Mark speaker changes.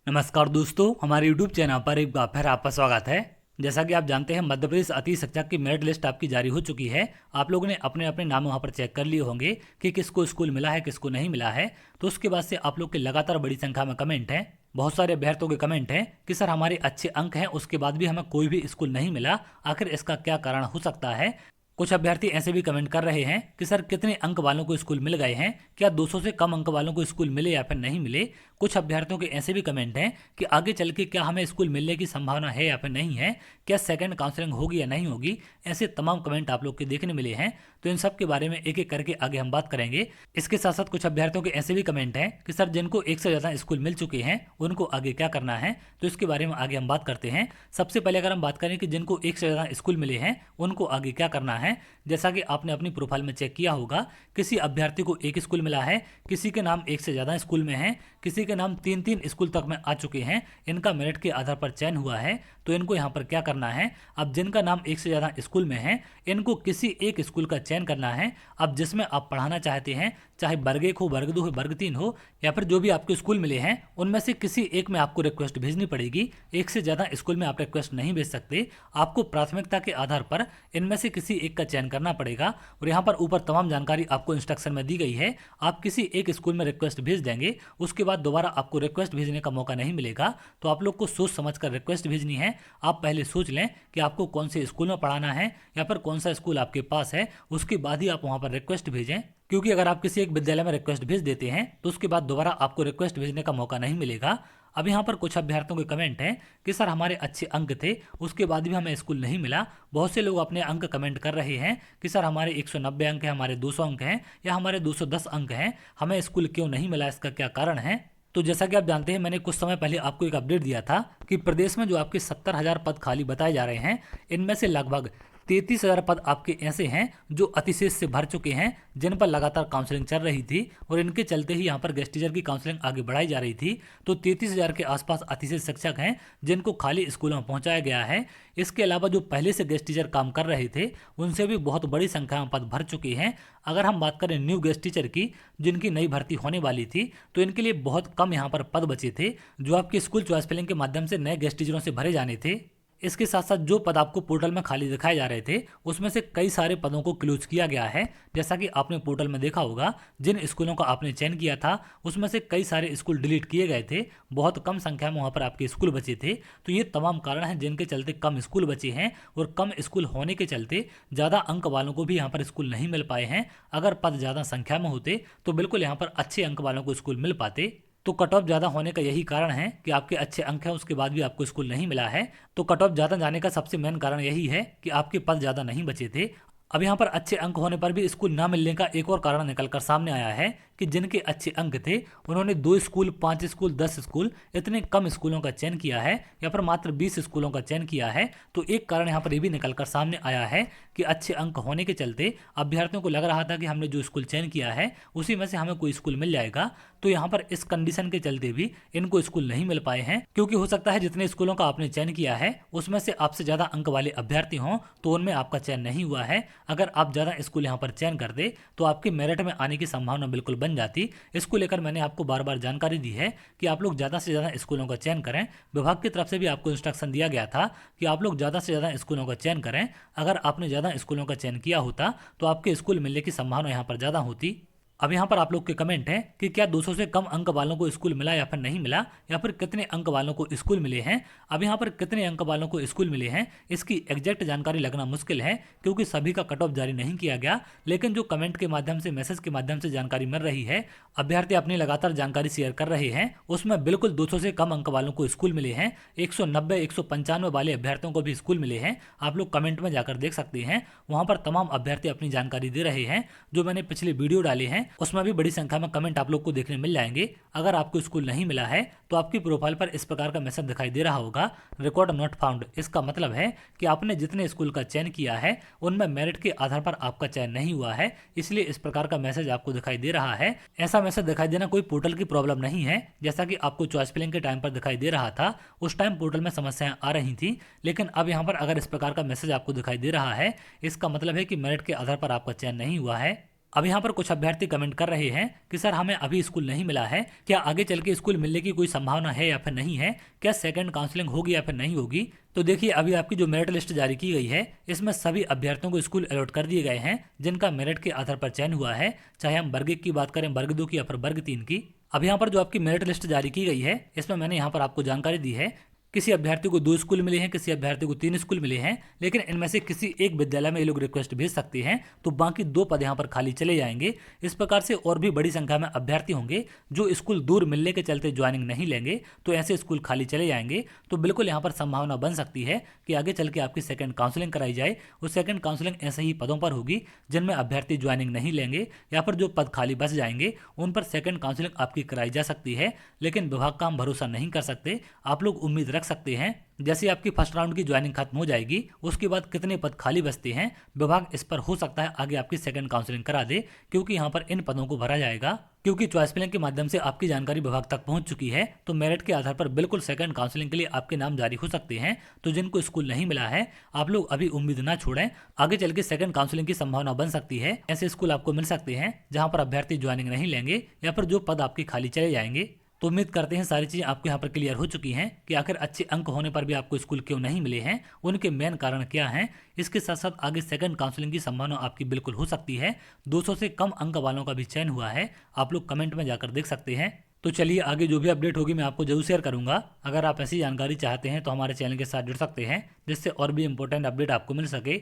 Speaker 1: नमस्कार दोस्तों, हमारे YouTube चैनल पर एक बार फिर आपका स्वागत है। जैसा कि आप जानते हैं, मध्य प्रदेश अति शिक्षक की मेरिट लिस्ट आपकी जारी हो चुकी है। आप लोगों ने अपने अपने नाम वहां पर चेक कर लिए होंगे कि किसको स्कूल मिला है, किसको नहीं मिला है। तो उसके बाद से आप लोग के लगातार बड़ी संख्या में कमेंट हैं। बहुत सारे अभ्यर्थियों के कमेंट हैं कि सर हमारे अच्छे अंक हैं, उसके बाद भी हमें कोई भी स्कूल नहीं मिला। आखिर इसका क्या कारण हो सकता है। कुछ अभ्यर्थी ऐसे भी कमेंट कर रहे हैं कि सर कितने अंक वालों को स्कूल मिल गए हैं, क्या 200 से कम अंक वालों को स्कूल मिले या फिर नहीं मिले। कुछ अभ्यर्थियों के ऐसे भी कमेंट हैं कि आगे चल के क्या हमें स्कूल मिलने की संभावना है या फिर नहीं है, क्या सेकंड काउंसलिंग होगी या नहीं होगी। ऐसे तमाम कमेंट आप लोग के देखने मिले हैं। तो इन सब के बारे में एक एक करके आगे हम बात करेंगे। इसके साथ साथ कुछ अभ्यर्थियों के ऐसे भी कमेंट हैं कि सर जिनको एक से ज़्यादा स्कूल मिल चुके हैं उनको आगे क्या करना है। तो इसके बारे में आगे हम बात करते हैं। सबसे पहले अगर हम बात करें कि जिनको एक से ज़्यादा स्कूल मिले हैं उनको आगे क्या करना है। जैसा कि आपने अपनी प्रोफाइल में चेक किया होगा, किसी अभ्यर्थी को एक स्कूल मिला है, किसी के नाम एक से ज़्यादा स्कूल में है, किसी के नाम तीन तीन स्कूल तक में आ चुके हैं, इनका मेरिट के आधार पर चयन हुआ है। तो इनको यहाँ पर क्या करना है। अब जिनका नाम एक से ज़्यादा स्कूल में है इनको किसी एक स्कूल का चयन करना है। अब जिसमें आप पढ़ाना चाहते हैं, चाहे वर्ग 1 हो, वर्ग 2 हो, वर्ग 3 हो, या फिर जो भी आपके स्कूल मिले हैं उनमें से किसी एक में आपको रिक्वेस्ट भेजनी पड़ेगी। एक से ज़्यादा स्कूल में आप रिक्वेस्ट नहीं भेज सकते। आपको प्राथमिकता के आधार पर इनमें से किसी एक का चयन करना पड़ेगा। और यहाँ पर ऊपर तमाम जानकारी आपको इंस्ट्रक्शन में दी गई है। आप किसी एक स्कूल में रिक्वेस्ट भेज देंगे, उसके बाद दोबारा आपको रिक्वेस्ट भेजने का मौका नहीं मिलेगा। तो आप लोग को सोच समझ कर रिक्वेस्ट भेजनी है। आप पहले सोच लें कि आपको कौन से स्कूल में पढ़ाना है या फिर कौन सा स्कूल आपके पास है, उसके बाद ही आप वहाँ पर रिक्वेस्ट भेजें। क्योंकि अगर आप किसी एक विद्यालय में रिक्वेस्ट भेज देते हैं तो उसके बाद दोबारा आपको रिक्वेस्ट भेजने का मौका नहीं मिलेगा। अब यहाँ पर कुछ अभ्यर्थियों के कमेंट हैं कि सर हमारे अच्छे अंक थे, उसके बाद भी हमें स्कूल नहीं मिला। बहुत से लोग अपने अंक कमेंट कर रहे हैं कि सर हमारे 190 अंक हैं, हमारे 200 अंक हैं या हमारे 210 अंक हैं, हमें स्कूल क्यों नहीं मिला, इसका क्या कारण है। तो जैसा कि आप जानते हैं, मैंने कुछ समय पहले आपको एक अपडेट दिया था कि प्रदेश में जो आपके 70,000 पद खाली बताए जा रहे हैं, इनमें से लगभग 33,000 पद आपके ऐसे हैं जो अतिशेष से भर चुके हैं, जिन पर लगातार काउंसलिंग चल रही थी और इनके चलते ही यहाँ पर गेस्ट टीचर की काउंसलिंग आगे बढ़ाई जा रही थी। तो 33,000 के आसपास अतिशेष शिक्षक हैं जिनको खाली स्कूलों में पहुंचाया गया है। इसके अलावा जो पहले से गेस्ट टीचर काम कर रहे थे उनसे भी बहुत बड़ी संख्या में पद भर चुके हैं। अगर हम बात करें न्यू गेस्ट टीचर की, जिनकी नई भर्ती होने वाली थी, तो इनके लिए बहुत कम यहाँ पर पद बचे थे जो आपके स्कूल चॉइस फिलिंग के माध्यम से नए गेस्ट टीचरों से भरे जाने थे। इसके साथ साथ जो पद आपको पोर्टल में खाली दिखाए जा रहे थे उसमें से कई सारे पदों को क्लोज किया गया है। जैसा कि आपने पोर्टल में देखा होगा, जिन स्कूलों का आपने चयन किया था उसमें से कई सारे स्कूल डिलीट किए गए थे। बहुत कम संख्या में वहाँ पर आपके स्कूल बचे थे। तो ये तमाम कारण हैं जिनके चलते कम स्कूल बचे हैं और कम स्कूल होने के चलते ज़्यादा अंक वालों को भी यहाँ पर स्कूल नहीं मिल पाए हैं। अगर पद ज़्यादा संख्या में होते तो बिल्कुल यहाँ पर अच्छे अंक वालों को स्कूल मिल पाते। तो कट ऑफ ज़्यादा होने का यही कारण है कि आपके अच्छे अंक हैं, उसके बाद भी आपको स्कूल नहीं मिला है। तो कट ऑफ ज़्यादा जाने का सबसे मेन कारण यही है कि आपके पद ज़्यादा नहीं बचे थे। अब यहाँ पर अच्छे अंक होने पर भी स्कूल ना मिलने का एक और कारण निकल कर सामने आया है कि जिनके अच्छे अंक थे उन्होंने 2 स्कूल, 5 स्कूल, 10 स्कूल, इतने कम स्कूलों का चयन किया है या फिर मात्र 20 स्कूलों का चयन किया है। तो एक कारण यहाँ पर ये भी निकल कर सामने आया है कि अच्छे अंक होने के चलते अभ्यर्थियों को लग रहा था कि हमने जो स्कूल चयन किया है उसी में से हमें कोई स्कूल मिल जाएगा। तो यहाँ पर इस कंडीशन के चलते भी इनको स्कूल नहीं मिल पाए हैं, क्योंकि हो सकता है जितने स्कूलों का आपने चयन किया है उसमें से आपसे ज़्यादा अंक वाले अभ्यर्थी हों तो उनमें आपका चयन नहीं हुआ है। अगर आप ज़्यादा स्कूल यहाँ पर चयन करते तो आपके मेरिट में आने की संभावना बिल्कुल बन जाती। इसको लेकर मैंने आपको बार बार जानकारी दी है कि आप लोग ज़्यादा से ज़्यादा स्कूलों का चयन करें। विभाग की तरफ से भी आपको इंस्ट्रक्शन दिया गया था कि आप लोग ज़्यादा से ज़्यादा स्कूलों का चयन करें। अगर आपने ज़्यादा स्कूलों का चयन किया होता तो आपके स्कूल मिलने की संभावना यहाँ पर ज़्यादा होती। अब यहाँ पर आप लोग के कमेंट हैं कि क्या 200 से कम अंक वालों को स्कूल मिला या फिर नहीं मिला, या फिर कितने अंक वालों को स्कूल मिले हैं। अब यहाँ पर कितने अंक वालों को स्कूल मिले हैं इसकी एग्जैक्ट जानकारी लगना मुश्किल है, क्योंकि सभी का कट ऑफ जारी नहीं किया गया। लेकिन जो कमेंट के माध्यम से, मैसेज के माध्यम से जानकारी मिल रही है, अभ्यर्थी अपनी लगातार जानकारी शेयर कर रहे हैं, उसमें बिल्कुल 200 से कम अंक वालों को स्कूल मिले हैं। 190, 195 वाले अभ्यर्थियों को भी स्कूल मिले हैं। आप लोग कमेंट में जाकर देख सकते हैं, वहाँ पर तमाम अभ्यर्थी अपनी जानकारी दे रहे हैं। जो मैंने पिछले वीडियो डाले हैं उसमें भी बड़ी संख्या में कमेंट आप लोग को देखने मिल जाएंगे। अगर आपको स्कूल नहीं मिला है तो आपकी प्रोफाइल पर इस प्रकार का मैसेज दिखाई दे रहा होगा, रिकॉर्ड नॉट फाउंड। इसका मतलब है कि आपने जितने स्कूल का चयन किया है उनमें मेरिट के आधार पर आपका चयन नहीं हुआ है, इसलिए इस प्रकार का मैसेज आपको दिखाई दे रहा है। ऐसा मैसेज दिखाई देना कोई पोर्टल की प्रॉब्लम नहीं है। जैसा कि आपको चॉइस फिलिंग के टाइम पर दिखाई दे रहा था, उस टाइम पोर्टल में समस्याएं आ रही थी, लेकिन अब यहाँ पर अगर इस प्रकार का मैसेज आपको दिखाई दे रहा है, इसका मतलब है कि मेरिट के आधार पर आपका चयन नहीं हुआ है। अब यहाँ पर कुछ अभ्यर्थी कमेंट कर रहे हैं कि सर हमें अभी स्कूल नहीं मिला है, क्या आगे चल के स्कूल मिलने की कोई संभावना है या फिर नहीं है, क्या सेकंड काउंसलिंग होगी या फिर नहीं होगी। तो देखिए अभी आपकी जो मेरिट लिस्ट जारी की गई है इसमें सभी अभ्यर्थियों को स्कूल अलॉट कर दिए गए हैं जिनका मेरिट के आधार पर चयन हुआ है, चाहे हम वर्ग 1 की बात करें, वर्ग 2 की या फिर वर्ग 3 की। अब यहाँ पर जो आपकी मेरिट लिस्ट जारी की गई है इसमें मैंने यहाँ पर आपको जानकारी दी है, किसी अभ्यर्थी को 2 स्कूल मिले हैं, किसी अभ्यर्थी को 3 स्कूल मिले हैं, लेकिन इनमें से किसी एक विद्यालय में ये लोग रिक्वेस्ट भेज सकते हैं तो बाकी 2 पद यहाँ पर खाली चले जाएंगे। इस प्रकार से और भी बड़ी संख्या में अभ्यर्थी होंगे जो स्कूल दूर मिलने के चलते ज्वाइनिंग नहीं लेंगे, तो ऐसे स्कूल खाली चले जाएंगे। तो बिल्कुल यहाँ पर संभावना बन सकती है कि आगे चल के आपकी सेकंड काउंसलिंग कराई जाए। उस सेकंड काउंसलिंग ऐसे ही पदों पर होगी जिनमें अभ्यर्थी ज्वाइनिंग नहीं लेंगे या फिर जो पद खाली बच जाएंगे उन पर सेकंड काउंसलिंग आपकी कराई जा सकती है। लेकिन विभाग का हम भरोसा नहीं कर सकते, आप लोग उम्मीद रख सकते हैं जैसे आपकी फर्स्ट राउंड की ज्वाइनिंग खत्म हो जाएगी उसके बाद कितने पद खाली बचते हैं विभाग इस पर हो सकता है आगे आपकी सेकंड काउंसलिंग करा दे, क्योंकि यहाँ पर इन पदों को भरा जाएगा। क्योंकि चॉइस फिलिंग के माध्यम से आपकी जानकारी विभाग तक पहुंच चुकी है तो मेरिट के आधार पर बिल्कुल सेकंड काउंसलिंग के लिए आपके नाम जारी हो सकते हैं। तो जिनको स्कूल नहीं मिला है आप लोग अभी उम्मीद ना छोड़ें, आगे चल के सेकंड काउंसलिंग की संभावना बन सकती है। ऐसे स्कूल आपको मिल सकते हैं जहां पर अभ्यर्थी ज्वाइनिंग नहीं लेंगे या फिर जो पद आपके खाली चले जाएंगे। तो उम्मीद करते हैं सारी चीज़ें आपको यहाँ पर क्लियर हो चुकी हैं कि आखिर अच्छे अंक होने पर भी आपको स्कूल क्यों नहीं मिले हैं, उनके मेन कारण क्या हैं। इसके साथ साथ आगे सेकंड काउंसलिंग की संभावना आपकी बिल्कुल हो सकती है। 200 से कम अंक वालों का भी चयन हुआ है, आप लोग कमेंट में जाकर देख सकते हैं। तो चलिए आगे जो भी अपडेट होगी मैं आपको जरूर शेयर करूंगा। अगर आप ऐसी जानकारी चाहते हैं तो हमारे चैनल के साथ जुड़ सकते हैं जिससे और भी इंपॉर्टेंट अपडेट आपको मिल सके।